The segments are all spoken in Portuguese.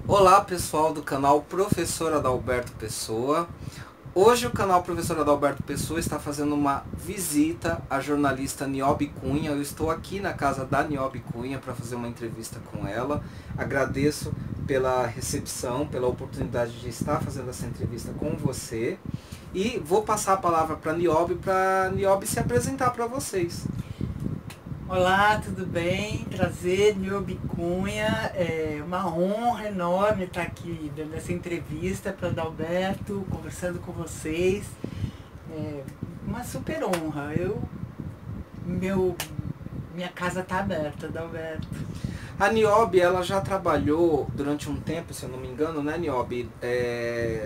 Olá pessoal do canal Professor Adalberto Pessoa. Hoje o canal Professor Adalberto Pessoa está fazendo uma visita à jornalista Niobe Cunha. Eu estou aqui na casa da Niobe Cunha para fazer uma entrevista com ela. Agradeço pela recepção, pela oportunidade de estar fazendo essa entrevista com você. E vou passar a palavra para a Niobe se apresentar para vocês. Olá, tudo bem? Prazer, Niobe Cunha. É uma honra enorme estar aqui dando essa entrevista para o Adalberto, conversando com vocês. É uma super honra. Minha casa está aberta, Adalberto. A Niobe, ela já trabalhou durante um tempo, se eu não me engano, né, Niobe,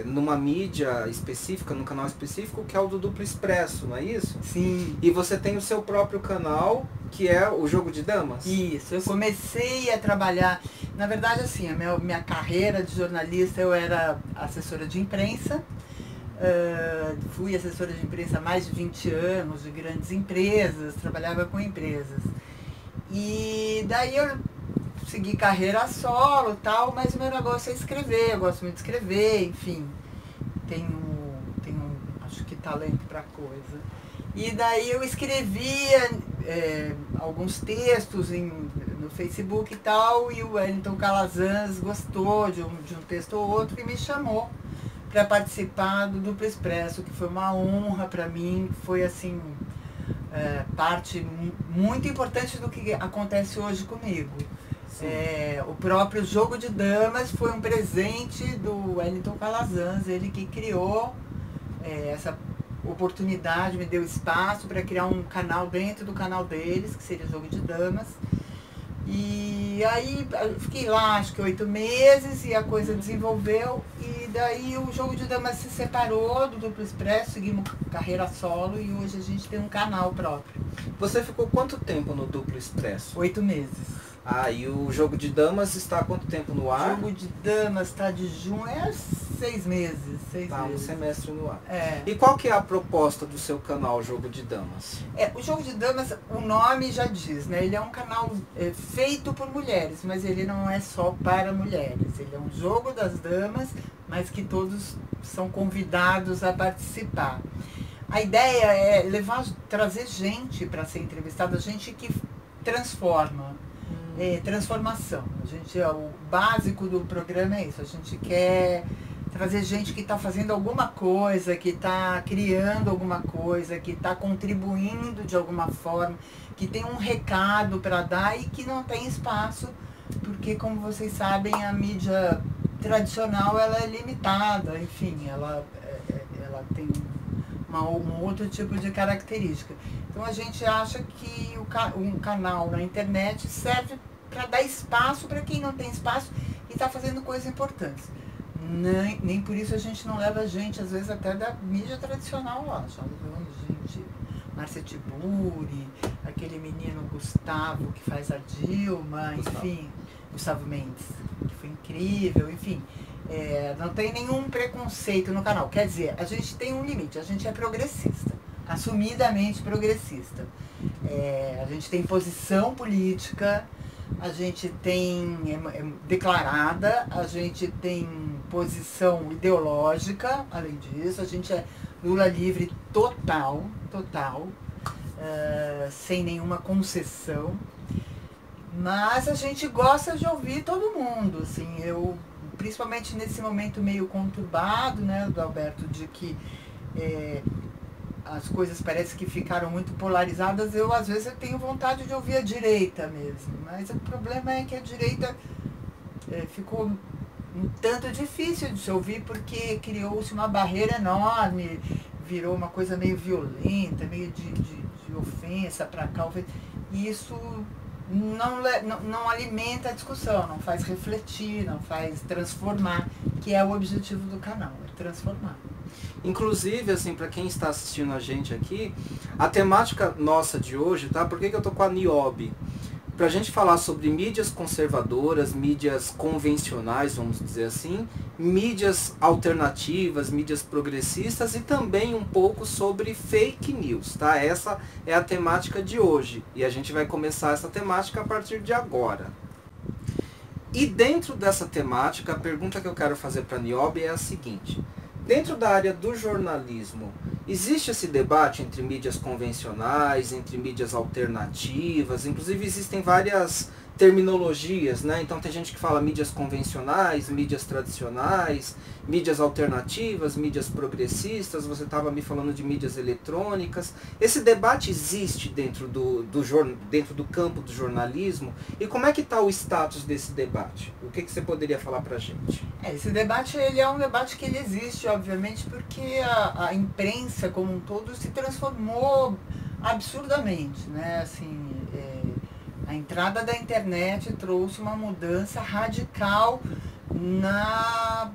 numa mídia específica, num canal específico, que é o do Duplo Expresso, não é isso? Sim. E você tem o seu próprio canal, que é o Jogo de Damas? Isso, eu comecei a trabalhar, na verdade assim, a minha carreira de jornalista, eu era assessora de imprensa, fui assessora de imprensa há mais de 20 anos, de grandes empresas, trabalhava com empresas. E daí eu segui carreira solo e tal, mas o meu negócio é escrever, eu gosto muito de escrever, enfim, tenho acho que talento para coisa. E daí eu escrevia alguns textos no Facebook e tal, e o Wellington Calazans gostou de um texto ou outro e me chamou para participar do Duplo Expresso, que foi uma honra para mim, foi assim, parte muito importante do que acontece hoje comigo. O próprio Jogo de Damas foi um presente do Wellington Calazans, ele que criou essa oportunidade, me deu espaço para criar um canal dentro do canal deles, que seria Jogo de Damas. E aí eu fiquei lá acho que 8 meses e a coisa desenvolveu, e daí o Jogo de Damas se separou do Duplo Expresso, seguimos carreira solo e hoje a gente tem um canal próprio. Você ficou quanto tempo no Duplo Expresso? 8 meses. Ah, e o Jogo de Damas está há quanto tempo no ar? O Jogo de Damas está de junho, 6 meses. Tá, um semestre no ar. É. E qual que é a proposta do seu canal Jogo de Damas? O Jogo de Damas, o nome já diz, né? Ele é um canal feito por mulheres, mas ele não é só para mulheres. Ele é um jogo das damas, mas que todos são convidados a participar. A ideia é trazer gente para ser entrevistada, gente que transforma. Transformação. O básico do programa é isso. A gente quer trazer gente que está fazendo alguma coisa, que está criando alguma coisa, que está contribuindo de alguma forma, que tem um recado para dar e que não tem espaço, porque, como vocês sabem, a mídia tradicional ela é limitada, enfim, ela tem um outro tipo de característica. Então a gente acha que um canal na internet serve para dar espaço para quem não tem espaço e está fazendo coisas importantes. Nem por isso a gente não leva gente, às vezes até da mídia tradicional lá. Já levamos gente, Márcia Tiburi, aquele menino Gustavo que faz a Dilma, enfim, Gustavo Mendes, que foi incrível, enfim. Não tem nenhum preconceito no canal. Quer dizer, a gente tem um limite, a gente é progressista, assumidamente progressista. A gente tem posição política, a gente tem declarada, a gente tem posição ideológica, além disso, a gente é Lula livre total, sem nenhuma concessão, mas a gente gosta de ouvir todo mundo, assim, principalmente nesse momento meio conturbado, né, do Alberto, de que as coisas parecem que ficaram muito polarizadas, às vezes eu tenho vontade de ouvir a direita mesmo, mas o problema é que a direita ficou um tanto difícil de se ouvir, porque criou-se uma barreira enorme, virou uma coisa meio violenta, meio de ofensa para cá, e isso não alimenta a discussão, não faz refletir, não faz transformar, que é o objetivo do canal, é transformar. Inclusive, assim, para quem está assistindo a gente aqui, a temática nossa de hoje, tá? Por que eu tô com a Niobe? Pra gente falar sobre mídias conservadoras, mídias convencionais, vamos dizer assim, mídias alternativas, mídias progressistas e também um pouco sobre fake news, tá? Essa é a temática de hoje e a gente vai começar essa temática a partir de agora. E dentro dessa temática, a pergunta que eu quero fazer para a Niobe é a seguinte. Dentro da área do jornalismo, existe esse debate entre mídias convencionais, entre mídias alternativas, inclusive existem várias terminologias, né? Então tem gente que fala mídias convencionais, mídias tradicionais, mídias alternativas, mídias progressistas, você estava me falando de mídias eletrônicas. Esse debate existe dentro dentro do campo do jornalismo, e como é que está o status desse debate? O que você poderia falar para a gente? Esse debate ele é um debate que ele existe, obviamente, porque a imprensa como um todo se transformou absurdamente, né? Assim, a entrada da internet trouxe uma mudança radical na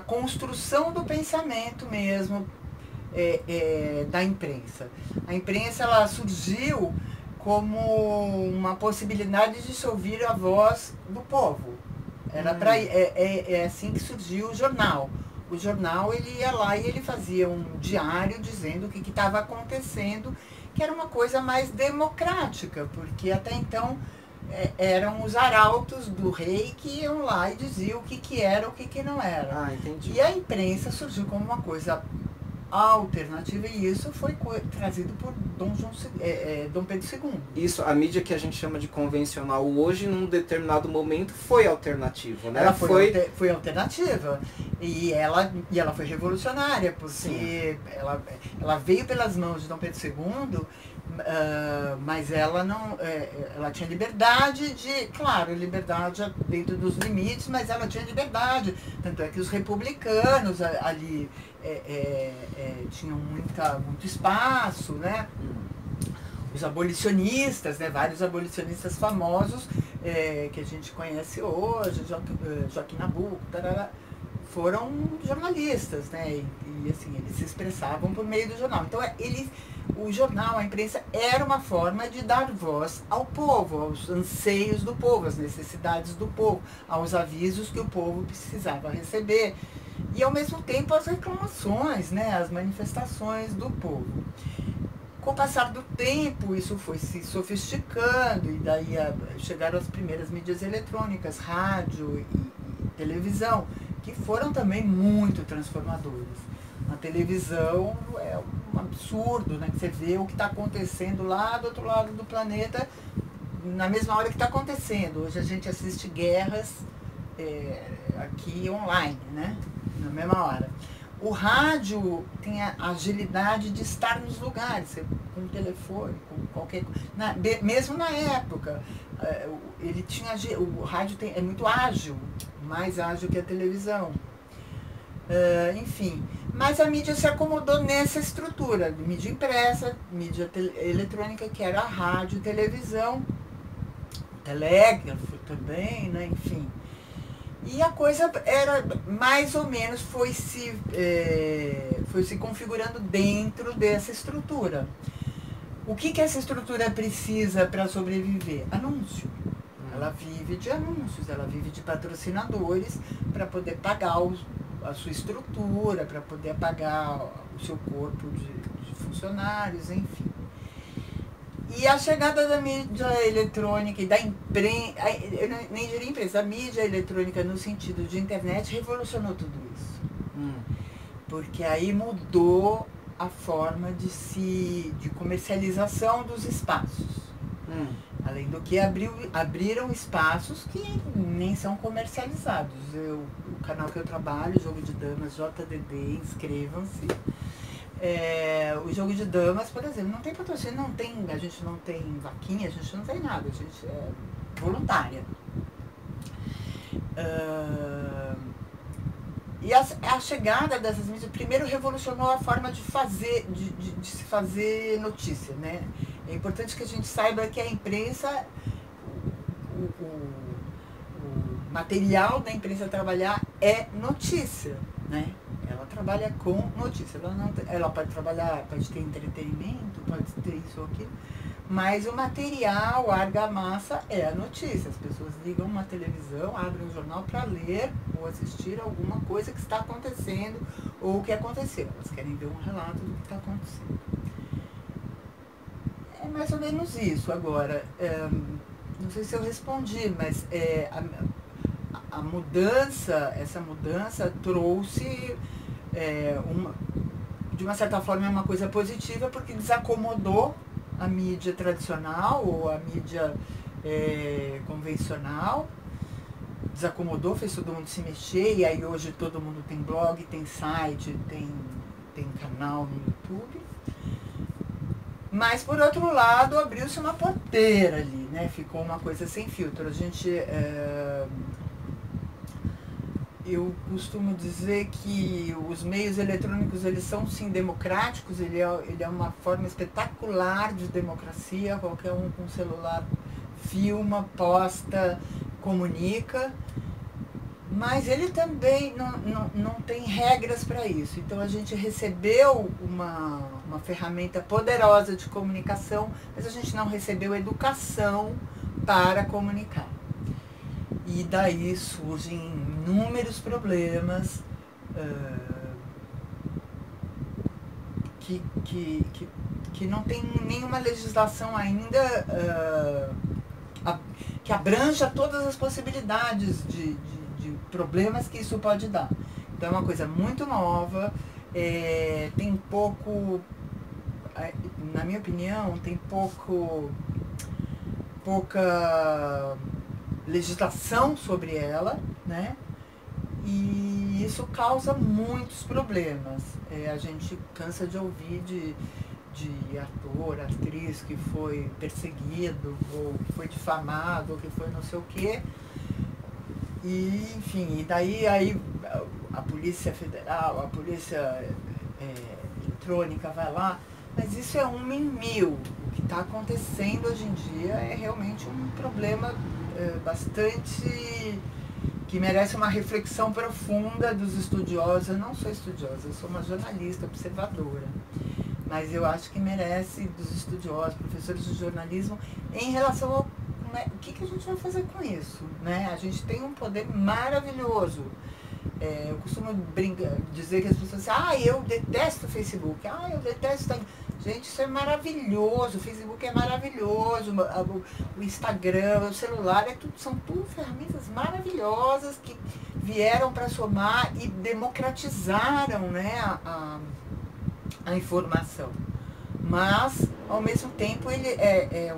construção do pensamento mesmo da imprensa. A imprensa ela surgiu como uma possibilidade de se ouvir a voz do povo. Era é assim que surgiu o jornal. O jornal ele ia lá e ele fazia um diário dizendo o que estava acontecendo, que era uma coisa mais democrática, porque até então eram os arautos do rei que iam lá e diziam o que era o que não era. Ah, entendi. E a imprensa surgiu como uma coisa alternativa, e isso foi trazido por Dom Pedro II. Isso, a mídia que a gente chama de convencional hoje, num determinado momento, foi alternativa, né? Ela foi alternativa, e ela foi revolucionária, porque ela veio pelas mãos de Dom Pedro II, mas ela não, ela tinha liberdade claro, liberdade dentro dos limites, mas ela tinha liberdade, tanto é que os republicanos ali tinham muito espaço, né? Os abolicionistas, né? Vários abolicionistas famosos que a gente conhece hoje, Joaquim Nabuco, tarará, foram jornalistas, né? E assim, eles se expressavam por meio do jornal. Então o jornal, a imprensa, era uma forma de dar voz ao povo, aos anseios do povo, às necessidades do povo, aos avisos que o povo precisava receber. E, ao mesmo tempo, as reclamações, né, as manifestações do povo. Com o passar do tempo, isso foi se sofisticando, e daí chegaram as primeiras mídias eletrônicas, rádio e televisão, que foram também muito transformadoras. Na televisão é um absurdo, né? Você vê o que está acontecendo lá do outro lado do planeta na mesma hora que está acontecendo. Hoje a gente assiste guerras aqui online, né? Na mesma hora. O rádio tem a agilidade de estar nos lugares, com o telefone, com qualquer coisa. Mesmo na época, ele tinha, o rádio é muito ágil, mais ágil que a televisão. Enfim, mas a mídia se acomodou nessa estrutura, de mídia impressa, mídia eletrônica, que era a rádio, televisão, telégrafo também, né? Enfim. E a coisa era mais ou menos foi se configurando dentro dessa estrutura. O que essa estrutura precisa para sobreviver? Anúncio. Ela vive de anúncios, ela vive de patrocinadores para poder pagar a sua estrutura, para poder pagar o seu corpo de funcionários, enfim. E a chegada da mídia eletrônica e da imprensa, eu nem diria imprensa, a mídia eletrônica no sentido de internet revolucionou tudo isso. Porque aí mudou a forma de comercialização dos espaços. Além do que abriram espaços que nem são comercializados. O canal que eu trabalho, Jogo de Damas, JDD, inscrevam-se. O Jogo de Damas, por exemplo, não tem patrocínio, a gente não tem vaquinha, a gente não tem nada, a gente é voluntária. E a chegada dessas mídias, primeiro revolucionou a forma de se fazer notícia, né? É importante que a gente saiba que a imprensa, o material da imprensa trabalhar é notícia, né? Ela trabalha com notícia. Ela pode trabalhar, pode ter entretenimento, pode ter isso ou aquilo, mas o material, a argamassa é a notícia. As pessoas ligam uma televisão, abrem um jornal para ler ou assistir alguma coisa que está acontecendo ou o que aconteceu. Elas querem ver um relato do que está acontecendo. É mais ou menos isso. Agora, não sei se eu respondi, mas essa mudança trouxe, de uma certa forma, uma coisa positiva, porque desacomodou a mídia tradicional ou a mídia convencional, desacomodou, fez todo mundo se mexer, e aí hoje todo mundo tem blog, tem site, tem canal no YouTube. Mas, por outro lado, abriu-se uma porteira ali, né? Ficou uma coisa sem filtro. Eu costumo dizer que os meios eletrônicos, eles são sim democráticos, ele é uma forma espetacular de democracia, qualquer um com celular filma, posta, comunica, mas ele também não tem regras para isso. Então a gente recebeu uma ferramenta poderosa de comunicação, mas a gente não recebeu educação para comunicar. E daí surgem inúmeros problemas que não tem nenhuma legislação ainda que abranja todas as possibilidades de problemas que isso pode dar. Então é uma coisa muito nova, tem pouco, na minha opinião, tem pouca legislação sobre ela, né? E isso causa muitos problemas. A gente cansa de ouvir de ator, atriz que foi perseguido, ou que foi difamado, ou que foi não sei o quê. E, enfim, e daí aí a Polícia Federal, a Polícia Eletrônica vai lá, mas isso é 1 em 1000. O que está acontecendo hoje em dia é realmente um problema bastante que merece uma reflexão profunda dos estudiosos. Eu não sou estudiosa, eu sou uma jornalista observadora, mas eu acho que merece dos estudiosos, professores de jornalismo, em relação ao o que a gente vai fazer com isso, né? A gente tem um poder maravilhoso. Eu costumo dizer que as pessoas dizem, eu detesto o Facebook, eu detesto... Gente, isso é maravilhoso, o Facebook é maravilhoso, o Instagram, o celular, são tudo ferramentas maravilhosas que vieram para somar e democratizaram, né, a informação. Mas, ao mesmo tempo, ele é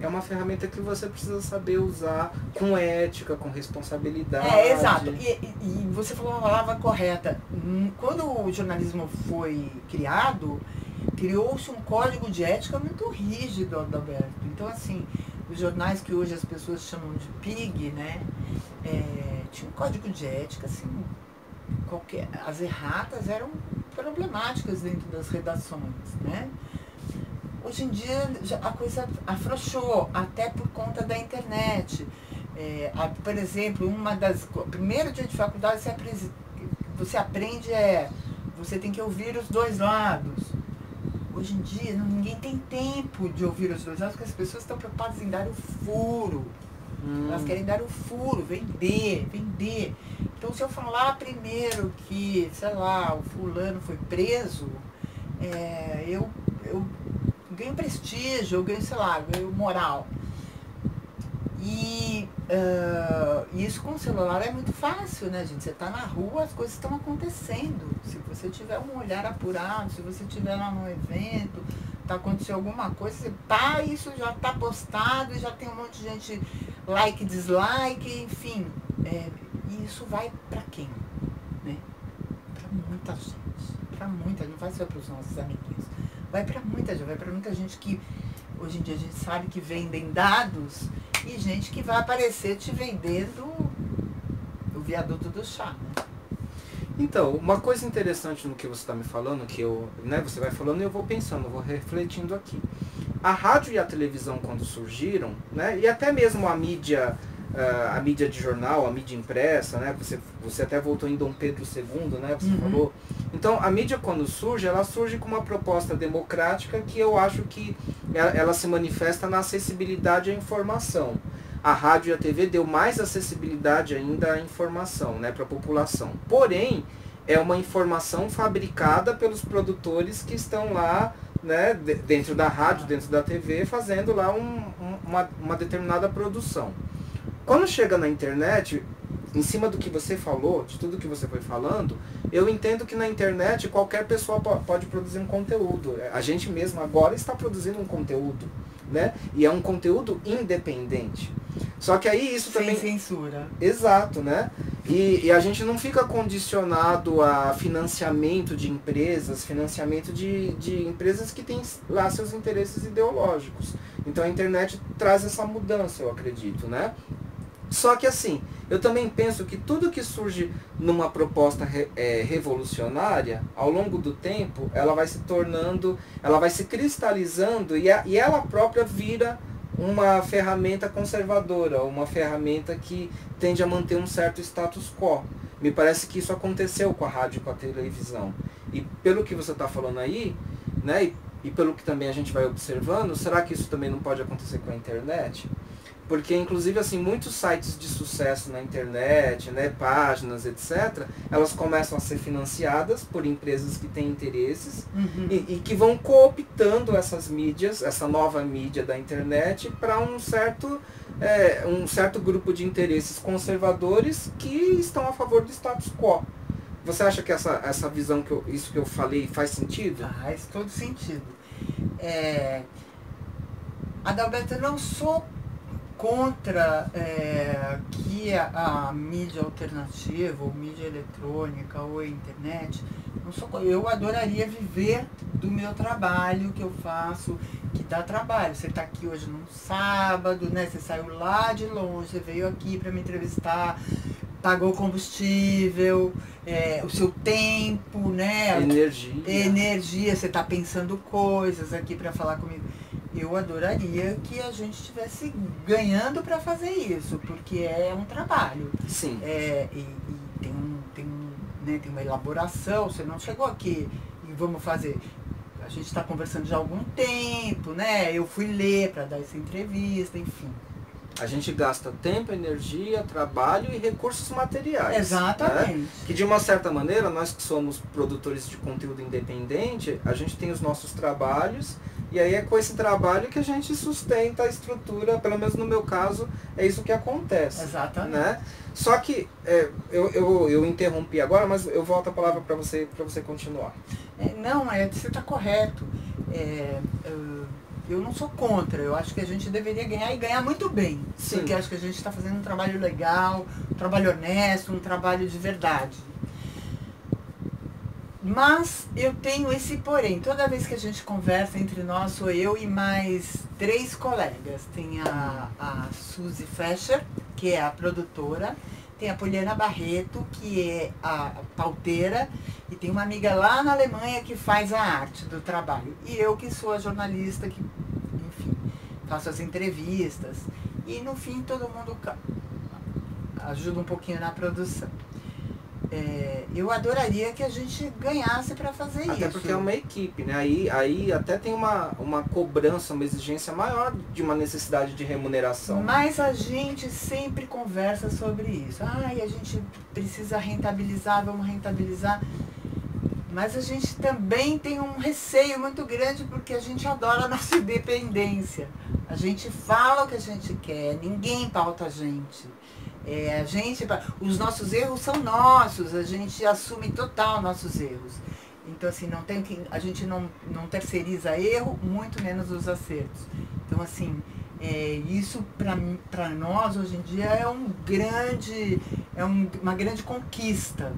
uma ferramenta que você precisa saber usar com ética, com responsabilidade. Exato. E você falou uma palavra correta. Quando o jornalismo foi criado, criou-se um código de ética muito rígido, Adalberto. Então, assim, os jornais que hoje as pessoas chamam de PIG, né? Tinha um código de ética, assim, as erratas eram problemáticas dentro das redações, né? Hoje em dia a coisa afrouxou, até por conta da internet. Por exemplo, primeiro dia de faculdade você aprende você tem que ouvir os dois lados. Hoje em dia ninguém tem tempo de ouvir os dois lados, porque as pessoas estão preocupadas em dar o furo. Elas querem dar o furo, vender. Então, se eu falar primeiro que, sei lá, o fulano foi preso, eu ganho prestígio, eu ganho, sei lá, ganho moral. E isso com o celular é muito fácil, né, gente? Você está na rua, as coisas estão acontecendo. Se você tiver um olhar apurado, se você estiver lá num evento, aconteceu alguma coisa, isso já está postado e já tem um monte de gente like, dislike, enfim. E isso vai para quem? Né? Para muita gente. Não vai só para os nossos amiguinhos. Vai para muita gente que hoje em dia a gente sabe que vendem dados e gente que vai aparecer te vendendo o viaduto do chá, né? Então, uma coisa interessante no que você está me falando, que você vai falando e eu vou pensando, eu vou refletindo aqui. A rádio e a televisão, quando surgiram, né, e até mesmo a mídia de jornal, a mídia impressa, né, você até voltou em Dom Pedro II, né, você falou. Então, a mídia, quando surge, ela surge com uma proposta democrática que eu acho que ela se manifesta na acessibilidade à informação. A rádio e a TV deu mais acessibilidade ainda à informação, né, para a população. Porém, é uma informação fabricada pelos produtores que estão lá, né, dentro da rádio, dentro da TV, fazendo lá uma determinada produção. quando chega na internet, em cima do que você falou, de tudo que você foi falando, eu entendo que na internet qualquer pessoa pode produzir um conteúdo. A gente mesmo agora está produzindo um conteúdo, né? E é um conteúdo independente. Só que aí isso também... Sem censura. Exato, né? E a gente não fica condicionado a financiamento de empresas, financiamento de empresas que têm lá seus interesses ideológicos. Então a internet traz essa mudança, eu acredito, né? Só que assim, eu também penso que tudo que surge numa proposta revolucionária, ao longo do tempo, ela vai se tornando, ela vai se cristalizando e ela própria vira uma ferramenta conservadora, uma ferramenta que tende a manter um certo status quo. Me parece que isso aconteceu com a rádio e com a televisão. E pelo que você está falando aí, né, e pelo que também a gente vai observando, será que isso também não pode acontecer com a internet? Porque, inclusive, assim, muitos sites de sucesso na internet, né, páginas, etc., elas começam a ser financiadas por empresas que têm interesses e que vão cooptando essas mídias, essa nova mídia da internet, para um certo grupo de interesses conservadores que estão a favor do status quo. Você acha que essa visão, isso que eu falei, faz sentido? Faz todo sentido. Adalberto, eu não sou contra que a mídia alternativa, ou mídia eletrônica, ou a internet, eu adoraria viver do meu trabalho que eu faço, que dá trabalho. Você está aqui hoje num sábado, né? Você saiu lá de longe, você veio aqui para me entrevistar, pagou combustível, o seu tempo, né? Energia, você está pensando coisas aqui para falar comigo. Eu adoraria que a gente estivesse ganhando para fazer isso, porque é um trabalho. Sim. E tem uma elaboração, você não chegou aqui e vamos fazer. A gente está conversando já há algum tempo, né? Eu fui ler para dar essa entrevista, enfim. A gente gasta tempo, energia, trabalho e recursos materiais. Exatamente. Né? Que de uma certa maneira, nós que somos produtores de conteúdo independente, a gente tem os nossos trabalhos e aí é com esse trabalho que a gente sustenta a estrutura, pelo menos no meu caso, é isso que acontece. Exatamente. Né? Só que eu interrompi agora, mas eu volto a palavra para você continuar. Você está correto. Eu não sou contra, eu acho que a gente deveria ganhar e ganhar muito bem. Sim. Porque acho que a gente está fazendo um trabalho legal, um trabalho honesto, um trabalho de verdade. Mas eu tenho esse porém. Toda vez que a gente conversa entre nós, sou eu e mais 3 colegas. Tem a Suzy Fescher, que é a produtora, tem a Poliana Barreto, que é a pauteira, e tem uma amiga lá na Alemanha que faz a arte do trabalho. E eu que sou a jornalista que, enfim, faço as entrevistas. E no fim todo mundo ajuda um pouquinho na produção. Eu adoraria que a gente ganhasse para fazer isso. Até porque é uma equipe, né? Aí até tem uma cobrança, uma exigência maior de uma necessidade de remuneração. Mas a gente sempre conversa sobre isso. A gente precisa rentabilizar, vamos rentabilizar. Mas a gente também tem um receio muito grande porque a gente adora a nossa independência. A gente fala o que a gente quer, ninguém pauta a gente. Os nossos erros são nossos, a gente assume total nossos erros. Então assim, a gente não terceiriza erro, muito menos os acertos. Então assim, isso para nós hoje em dia é uma grande conquista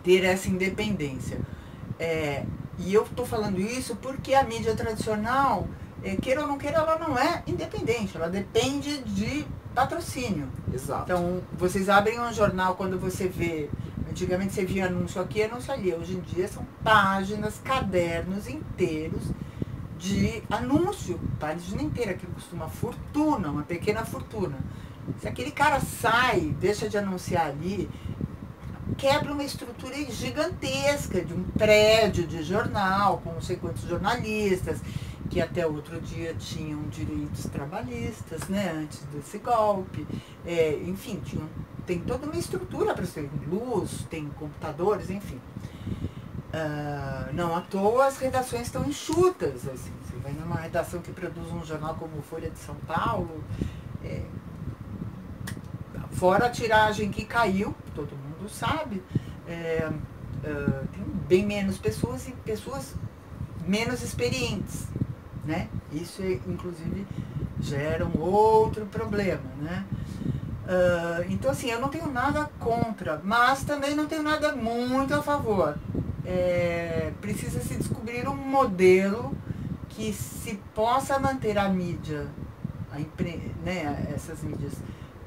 ter essa independência. E eu estou falando isso porque a mídia tradicional, queira ou não queira, ela não é independente, ela depende de patrocínio. Exato. Então, vocês abrem um jornal, quando você vê, antigamente você via anúncio aqui, anúncio ali. Hoje em dia são páginas, cadernos inteiros de anúncio, página inteira, que custa uma fortuna, uma pequena fortuna. Se aquele cara sai, deixa de anunciar ali, quebra uma estrutura gigantesca de um prédio de jornal, com não sei quantos jornalistas, que até outro dia tinham direitos trabalhistas, né, antes desse golpe. Enfim, tem toda uma estrutura para isso. Tem luz, tem computadores, enfim. Não à toa as redações estão enxutas. Assim. Você vai numa redação que produz um jornal como Folha de São Paulo, Fora a tiragem que caiu, todo mundo sabe, tem bem menos pessoas e pessoas menos experientes, né? Isso, inclusive, gera um outro problema, né? Então, assim, eu não tenho nada contra, mas também não tenho nada muito a favor. Precisa se descobrir um modelo que se possa manter a mídia, né, essas mídias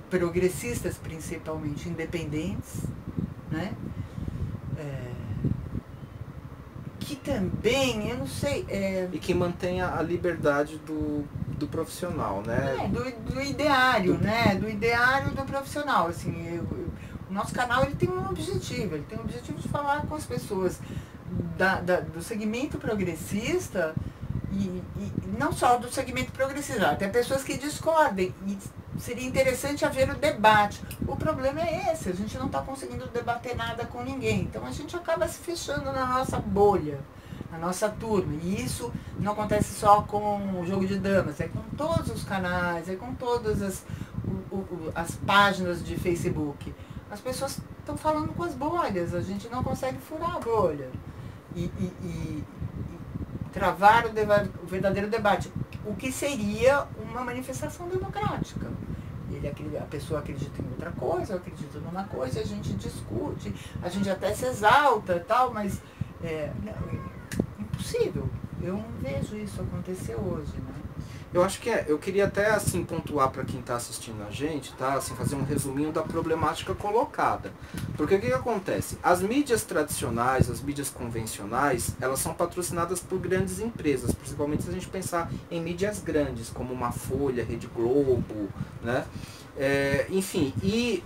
progressistas, principalmente independentes, né? Que também, eu não sei... E que mantenha a liberdade do profissional, né? Do ideário, né? Do ideário do profissional. Assim, o nosso canal ele tem um objetivo. Ele tem o objetivo de falar com as pessoas do segmento progressista e não só do segmento progressista. Tem pessoas que discordem e seria interessante haver o debate. O problema é esse, a gente não está conseguindo debater nada com ninguém. Então a gente acaba se fechando na nossa bolha, na nossa turma. E isso não acontece só com o jogo de damas, é com todos os canais, é com todas as páginas de Facebook. As pessoas estão falando com as bolhas, a gente não consegue furar a bolha. E travar o verdadeiro debate. O que seria uma manifestação democrática. A pessoa acredita em outra coisa, eu acredito numa coisa, a gente discute, a gente até se exalta e tal, mas impossível. Eu não vejo isso acontecer hoje, né? Eu acho que eu queria até assim pontuar para quem está assistindo a gente, tá? Assim, fazer um resuminho da problemática colocada. Porque o que acontece? As mídias tradicionais, as mídias convencionais, elas são patrocinadas por grandes empresas, principalmente se a gente pensar em mídias grandes, como uma Folha, Rede Globo, né? Enfim, e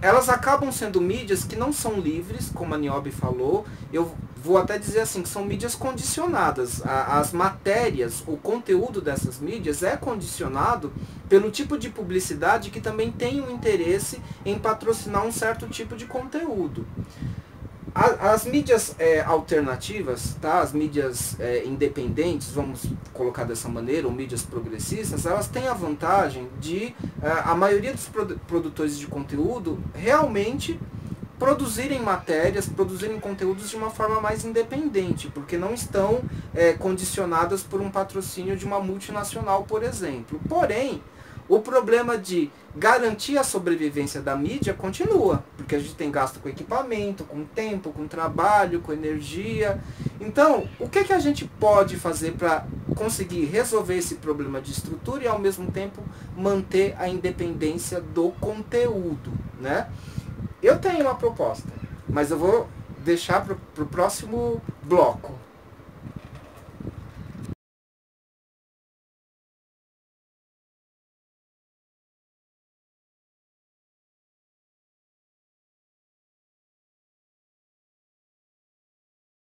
elas acabam sendo mídias que não são livres, como a Niobe falou. Eu vou até dizer assim, que são mídias condicionadas. As matérias, o conteúdo dessas mídias é condicionado pelo tipo de publicidade que também tem um interesse em patrocinar um certo tipo de conteúdo. As mídias alternativas, tá? As mídias independentes, vamos colocar dessa maneira, ou mídias progressistas, elas têm a vantagem de a maioria dos produtores de conteúdo realmente produzirem matérias, produzirem conteúdos de uma forma mais independente, porque não estão condicionadas por um patrocínio de uma multinacional, por exemplo. Porém, o problema de garantir a sobrevivência da mídia continua, porque a gente tem gasto com equipamento, com tempo, com trabalho, com energia. Então, o que a gente pode fazer para conseguir resolver esse problema de estrutura e ao mesmo tempo manter a independência do conteúdo, né? Eu tenho uma proposta, mas eu vou deixar para o próximo bloco.